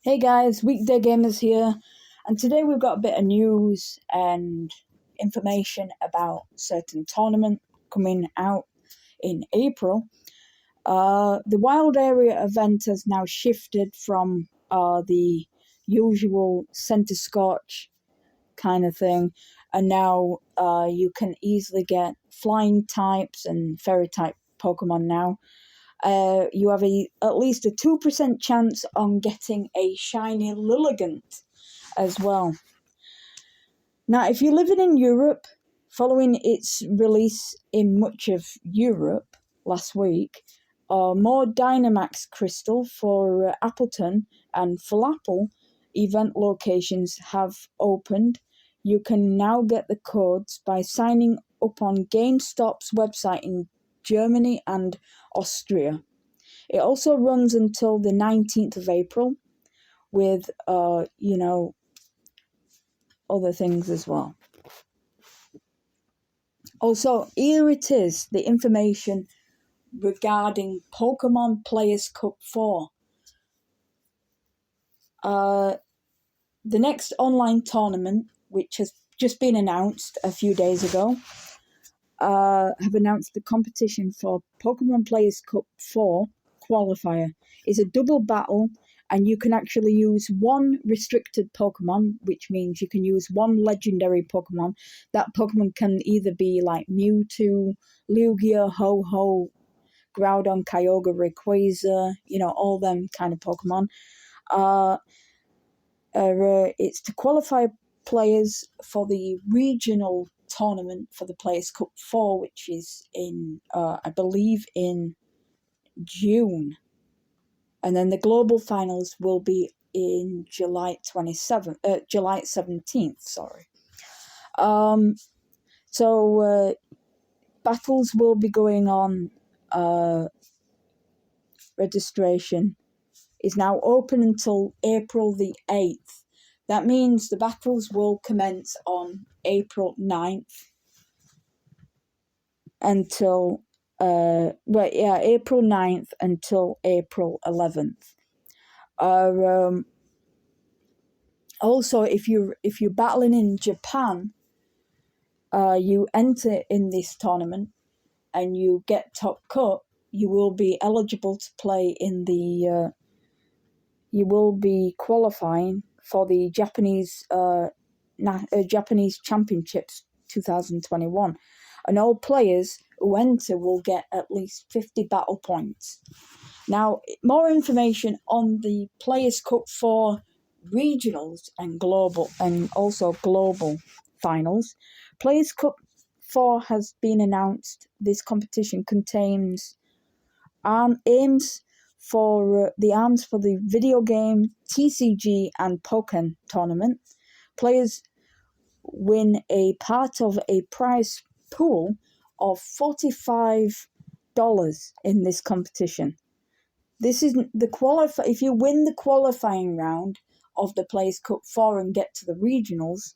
Hey guys, Weekday Gamers here, and today we've got a bit of news and information about certain tournament coming out in April. The Wild Area event has now shifted from the usual Centre Scorch kind of thing, and now you can easily get flying types and fairy type Pokemon now. You have at least a 2% chance on getting a shiny Lilligant as well. Now, if you're living in Europe, following its release in much of Europe last week, more Dynamax Crystal for Appletun and Flapple event locations have opened. You can now get the codes by signing up on GameStop's website in Germany and Austria. It also runs until the 19th of April with, other things as well. Also, here it is, the information regarding Pokemon Players Cup 4. The next online tournament, which has just been announced a few days ago, have announced the competition for Pokemon Players Cup 4 qualifier. Is a double battle, and you can actually use one restricted Pokemon, which means you can use one legendary Pokemon. That Pokemon can either be like Mewtwo, Lugia, Ho-Ho, Groudon, Kyogre, Rayquaza, all them kind of Pokemon. It's to qualify players for the regional tournament for the Players Cup 4, which is in, I believe, in June. And then the global finals will be in July 17th, sorry. So battles will be going on. Registration is now open until April the 8th. That means the battles will commence on April 9th until April 9th until April 11th. Also, if you're battling in Japan, you enter in this tournament and you get top cut, you will be eligible to play in the. You will be qualifying for the Japanese Championships 2021. And all players who enter will get at least 50 battle points. Now, more information on the Players Cup 4 regionals and also global finals. Players Cup 4 has been announced. This competition contains aims for the arms for the video game, TCG, and Pokken tournament. Players win a part of a prize pool of $45 in this competition. This is the if you win the qualifying round of the Players Cup 4 and get to the regionals,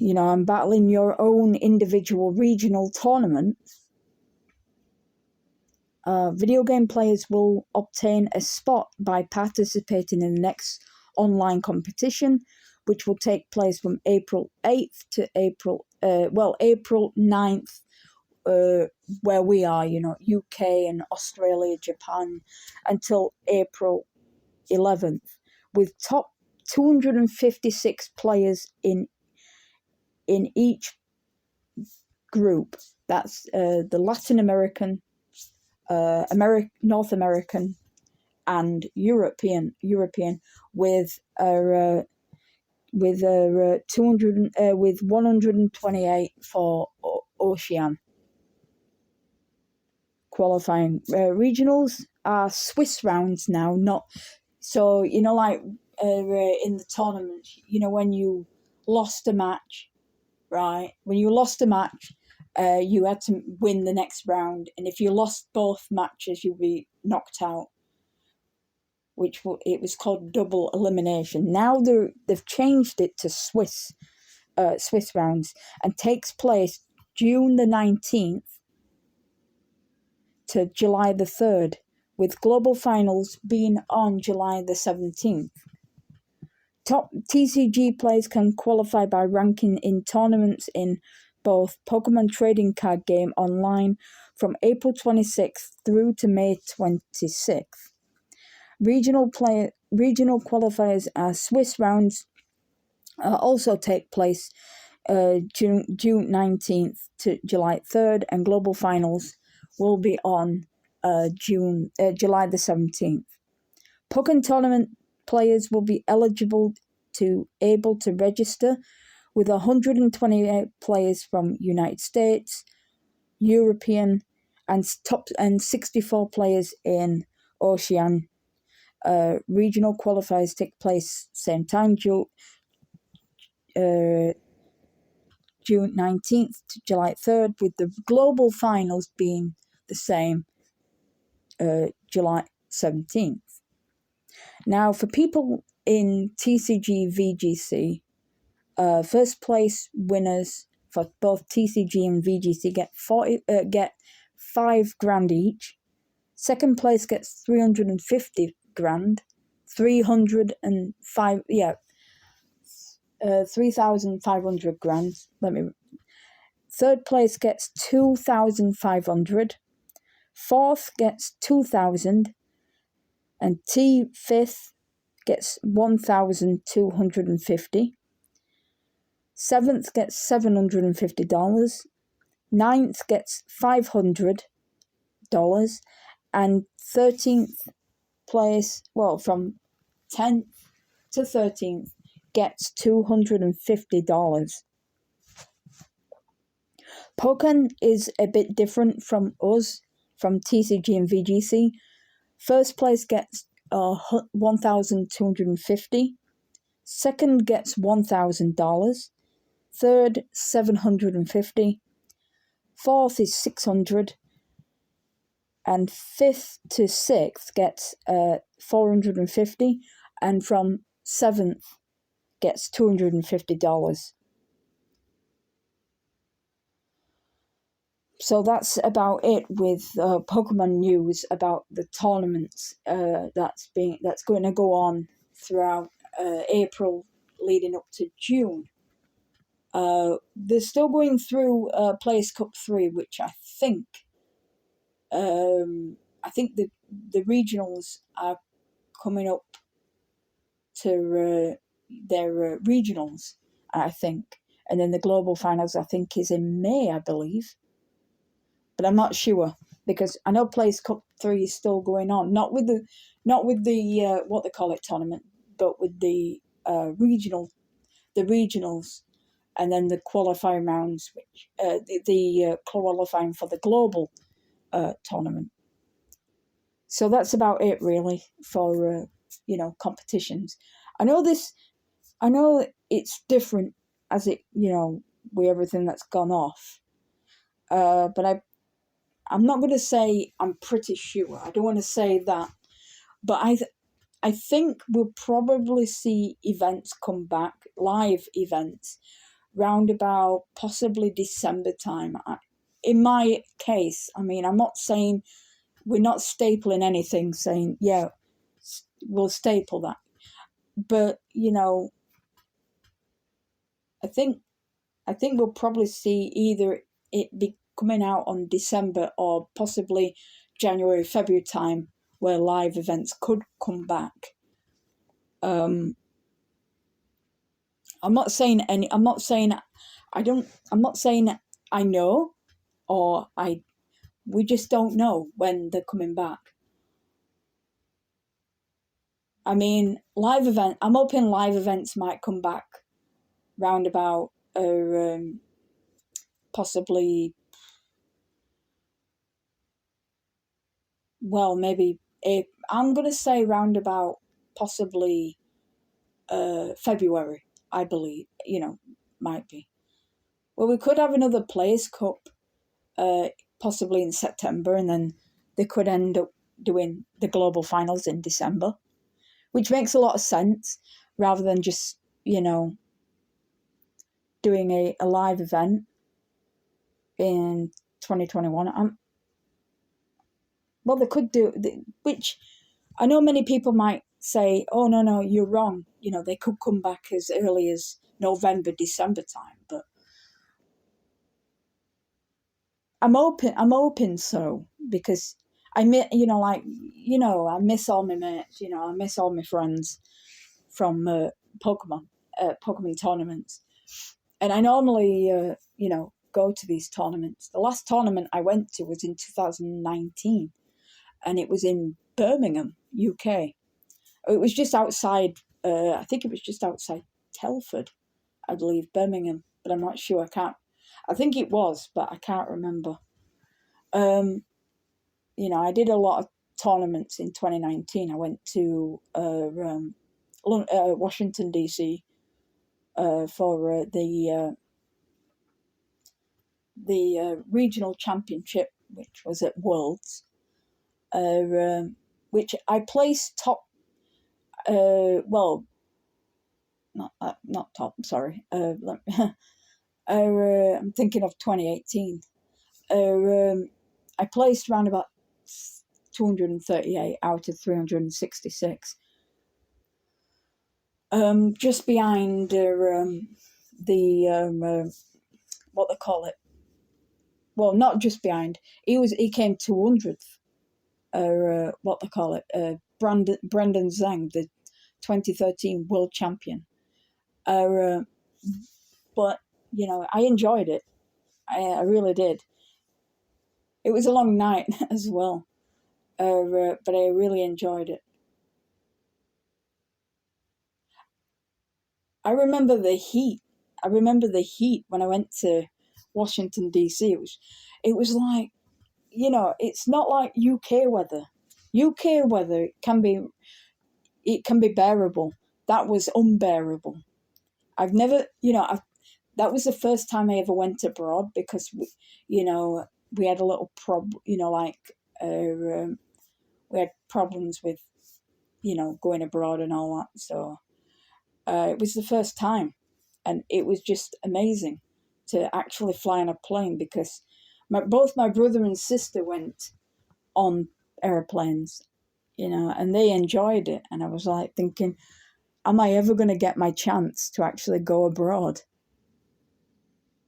and battling your own individual regional tournament, video game players will obtain a spot by participating in the next online competition, which will take place from April 8th to April 9th, where we are, UK and Australia, Japan, until April 11th, with top 256 players in each group. That's the Latin American, North American, and European with 128 for Ocean. Qualifying regionals are Swiss rounds now, not so like in the tournament. When you lost a match, right? When you lost a match, you had to win the next round, and if you lost both matches, you'll be knocked out. It was called double elimination. Now they've changed it to Swiss rounds, and takes place June the 19th to July the 3rd, with global finals being on July the 17th. Top TCG players can qualify by ranking in tournaments in both Pokemon Trading Card Game Online from April 26th through to May 26th. Regional qualifiers as Swiss rounds also take place June 19th to July 3rd, and global finals will be on July the 17th. Pokemon tournament players will be able to register with 128 players from United States, European, and 64 players in Oceania. Regional qualifiers take place same time, June 19th to July 3rd, with the global finals being the same, July 17th. Now, for people in TCG VGC, first place winners for both TCG and VGC get $5,000 each. Second place gets $350,000, 3,500 grand. Third place gets 2,500. Fourth gets 2,000, and fifth gets 1,250. Seventh gets $750. Ninth gets $500, and 13th place, from 10th to 13th, gets $250. Pokemon is a bit different from us, from TCG and VGC. First place gets $1,250. Second gets $1,000. Third, $750. Fourth is $600. And fifth to sixth gets $450. And from seventh gets $250. So that's about it with Pokemon news about the tournaments that's going to go on throughout April leading up to June. They're still going through Players Cup 3, which I think the regionals are coming up to their regionals, I think, and then the global finals I think is in May, I believe. But I'm not sure, because I know Players Cup 3 is still going on, not with the what they call it tournament, but with the regionals, and then the qualifying rounds, which the qualifying for the global tournament. So that's about it really for competitions. I know it's different as it with everything that's gone off, but I'm not going to say I'm pretty sure. I don't want to say that. But I think we'll probably see events come back, live events, round about possibly December time. In my case, I mean, I'm not saying we're not stapling anything, saying, yeah, we'll staple that. But, I think we'll probably see either it be coming out on December or possibly January, February time, where live events could come back. I'm not saying I know, or we just don't know when they're coming back. I mean, I'm hoping live events might come back round about possibly, maybe I'm going to say round about possibly February, I believe, might be. Well, we could have another Players Cup possibly in September, and then they could end up doing the global finals in December, which makes a lot of sense, rather than just, doing a live event in 2021. well, they could do, which I know many people might say, oh, no, you're wrong. They could come back as early as November, December time, but I'm hoping so, because I miss, I miss all my mates, I miss all my friends from Pokemon tournaments. And I normally, go to these tournaments. The last tournament I went to was in 2019, and it was in Birmingham, UK. It was just outside, I think it was just outside Telford, I believe, Birmingham, but I'm not sure. I think it was, but I can't remember. I did a lot of tournaments in 2019. I went to Washington, D.C. For the regional championship, which was at Worlds, which I placed top. Well, not top. Sorry. I'm thinking of 2018. I placed around about 238 out of 366. Just behind what they call it. Well, not just behind. He came 200th. What they call it. Brendan Zhang, the 2013 world champion. But I enjoyed it. I really did. It was a long night as well, but I really enjoyed it. I remember the heat. When I went to Washington, D.C. It was like, it's not like UK weather. UK weather can be bearable. That was unbearable. I've never, that was the first time I ever went abroad, because we had a little we had problems with, going abroad and all that. So it was the first time, and it was just amazing to actually fly on a plane, because both my brother and sister went on airplanes, and they enjoyed it. And I was like thinking, am I ever going to get my chance to actually go abroad?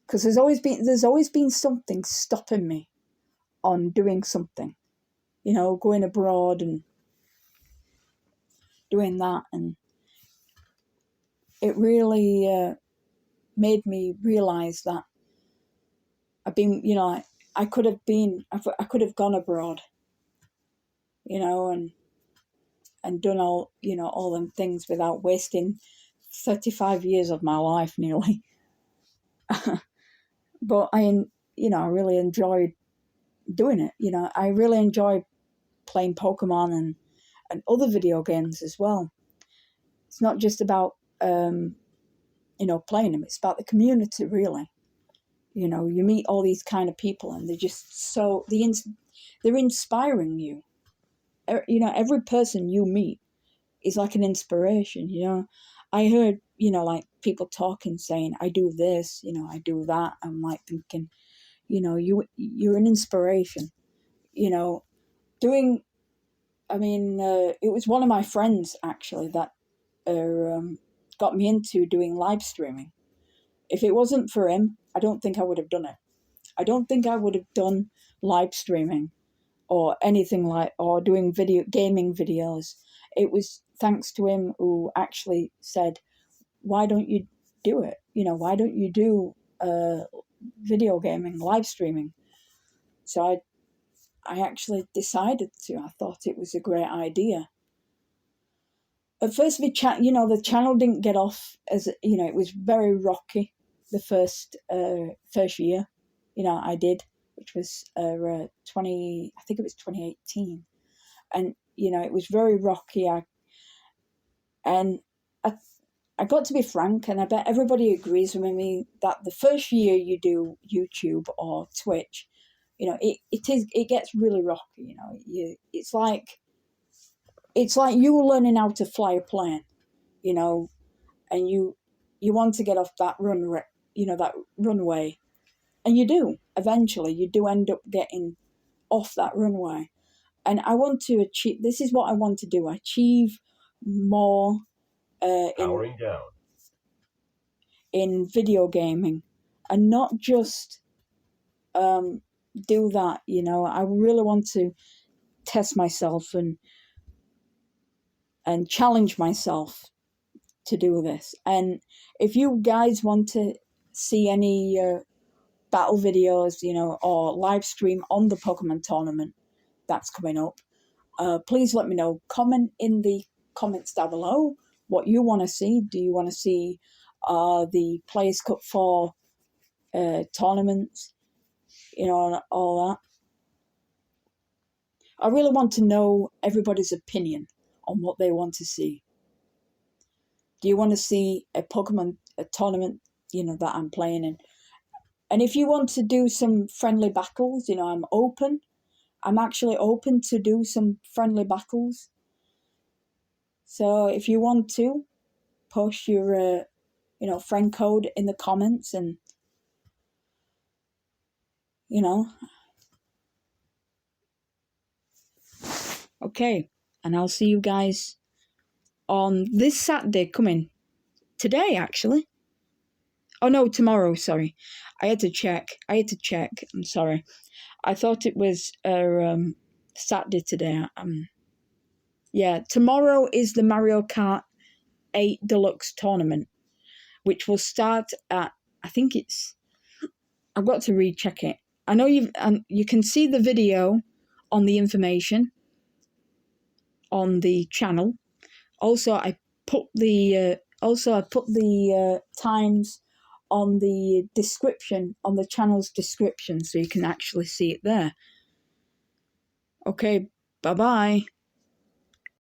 Because there's always been something stopping me on doing something, going abroad and doing that. And it really made me realize that I've been, I could have gone abroad, and done all them things without wasting 35 years of my life nearly. But I really enjoyed doing it. I really enjoy playing Pokemon and other video games as well. It's not just about playing them. It's about the community, really. You meet all these kind of people, and they're just they're inspiring you. Every person you meet is like an inspiration. I heard like people talking, saying, "I do this," "I do that." I'm like thinking, you're an inspiration. Doing. I mean, it was one of my friends actually that got me into doing live streaming. If it wasn't for him, I don't think I would have done it. I don't think I would have done live streaming or anything or doing gaming videos. It was thanks to him, who actually said, why don't you do it? Why don't you do video gaming, live streaming? So I actually decided to. I thought it was a great idea. At first, the channel didn't get off as, it was very rocky the first year, I did, which was 2018. And, it was very rocky. I got to be frank, and I bet everybody agrees with me, that the first year you do YouTube or Twitch, it gets really rocky. It's like you learning how to fly a plane, and you want to get off that that runway, and you do eventually. You do end up getting off that runway, and I want to achieve. This is what I want to do: achieve more in video gaming, and not just do that. You know, I really want to test myself and challenge myself to do this. And if you guys want to see any battle videos, you know, or live stream on the Pokemon tournament that's coming up, please let me know. Comment in the comments down below what you want to see. Do you want to see the Players Cup 4 tournaments, you know, and all that? I really want to know everybody's opinion on what they want to see. Do you want to see a tournament, you know, that I'm playing in? And if you want to do some friendly battles, you know, I'm open. I'm actually open to do some friendly battles. So if you want to, post your, you know, friend code in the comments, and, you know. Okay, and I'll see you guys on this Saturday coming. Today, actually. Oh, no, tomorrow, sorry. I had to check. I'm sorry. I thought it was Saturday today. Yeah, tomorrow is the Mario Kart 8 Deluxe tournament, which will start at, I think it's, I've got to recheck it. I know you can see the video on the information on the channel. Also, I put the times on the description, on the channel's description, so you can actually see it there. Okay, bye-bye.